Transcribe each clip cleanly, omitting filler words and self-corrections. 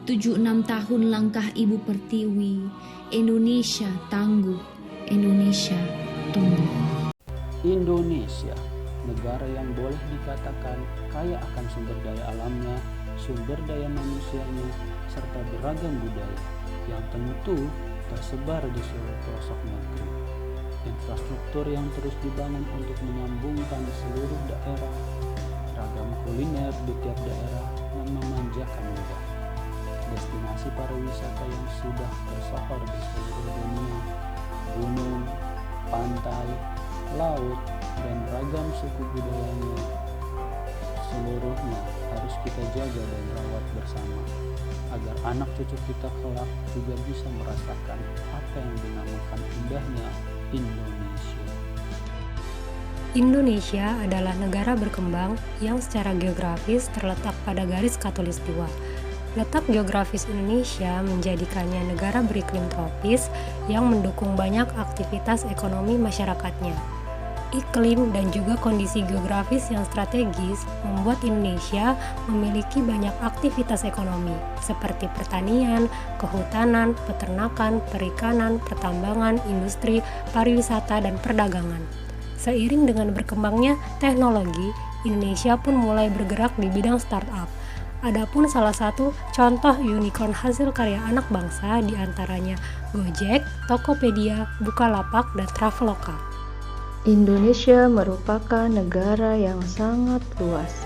76 tahun langkah Ibu Pertiwi, Indonesia tangguh, Indonesia tumbuh. Indonesia, negara yang boleh dikatakan kaya akan sumber daya alamnya, sumber daya manusianya, serta beragam budaya yang tentu tersebar di seluruh pelosok negeri. Infrastruktur yang terus dibangun untuk menyambungkan seluruh daerah, ragam kuliner di tiap daerah yang memanjakan lidah. Destinasi pariwisata yang sudah tersohor di seluruh dunia, gunung, pantai, laut, dan ragam suku budayanya, seluruhnya harus kita jaga dan rawat bersama, agar anak cucu kita kelak juga bisa merasakan apa yang dinamakan indahnya Indonesia. Indonesia adalah negara berkembang yang secara geografis terletak pada garis khatulistiwa. Letak geografis Indonesia menjadikannya negara beriklim tropis yang mendukung banyak aktivitas ekonomi masyarakatnya. Iklim dan juga kondisi geografis yang strategis membuat Indonesia memiliki banyak aktivitas ekonomi seperti pertanian, kehutanan, peternakan, perikanan, pertambangan, industri, pariwisata, dan perdagangan. Seiring dengan berkembangnya teknologi, Indonesia pun mulai bergerak di bidang startup. Adapun salah satu contoh unicorn hasil karya anak bangsa diantaranya Gojek, Tokopedia, Bukalapak, dan Traveloka. Indonesia merupakan negara yang sangat luas.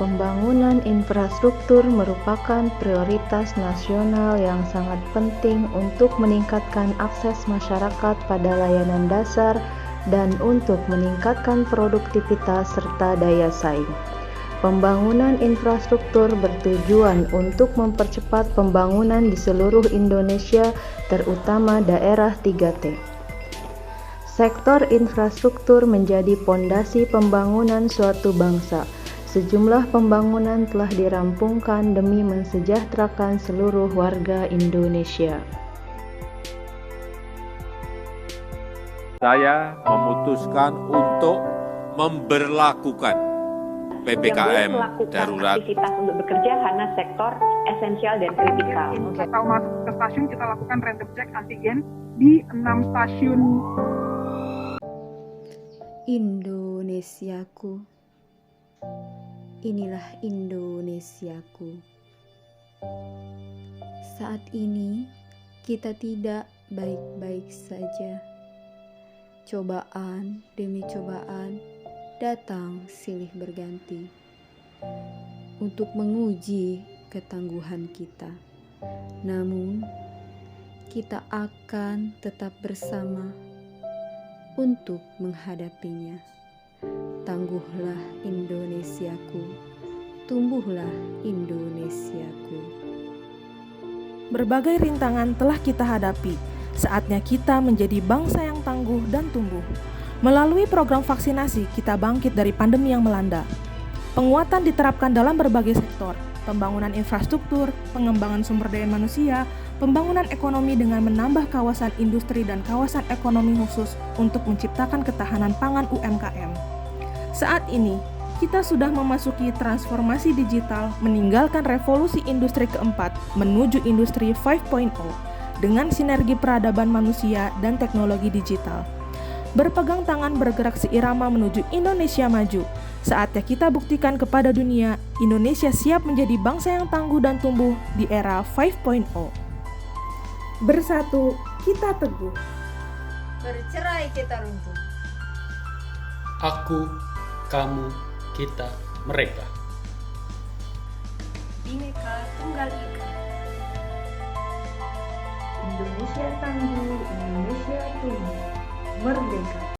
Pembangunan infrastruktur merupakan prioritas nasional yang sangat penting untuk meningkatkan akses masyarakat pada layanan dasar dan untuk meningkatkan produktivitas serta daya saing. Pembangunan infrastruktur bertujuan untuk mempercepat pembangunan di seluruh Indonesia, terutama daerah 3T. Sektor infrastruktur menjadi pondasi pembangunan suatu bangsa. Sejumlah pembangunan telah dirampungkan demi mensejahterakan seluruh warga Indonesia. Saya memutuskan untuk memberlakukan PPKM darurat. Aktivitas untuk bekerja karena sektor esensial dan kritikal. Atau masuk ke stasiun kita lakukan random check antigen di 6 stasiun. Indonesiaku, inilah Indonesiaku. Saat ini kita tidak baik-baik saja. Cobaan demi cobaan datang silih berganti untuk menguji ketangguhan kita. Namun, kita akan tetap bersama untuk menghadapinya. Tangguhlah Indonesiaku, tumbuhlah Indonesiaku. Berbagai rintangan telah kita hadapi. Saatnya kita menjadi bangsa yang tangguh dan tumbuh. Melalui program vaksinasi, kita bangkit dari pandemi yang melanda. Penguatan diterapkan dalam berbagai sektor, pembangunan infrastruktur, pengembangan sumber daya manusia, pembangunan ekonomi dengan menambah kawasan industri dan kawasan ekonomi khusus untuk menciptakan ketahanan pangan UMKM. Saat ini, kita sudah memasuki transformasi digital meninggalkan revolusi industri keempat menuju industri 5.0 dengan sinergi peradaban manusia dan teknologi digital. Berpegang tangan bergerak seirama menuju Indonesia maju. Saatnya kita buktikan kepada dunia, Indonesia siap menjadi bangsa yang tangguh dan tumbuh di era 5.0. Bersatu, kita teguh. Bercerai kita runtuh. Aku, kamu, kita, mereka. Bhinneka Tunggal Ika. Indonesia tangguh, Indonesia tumbuh, merdeka.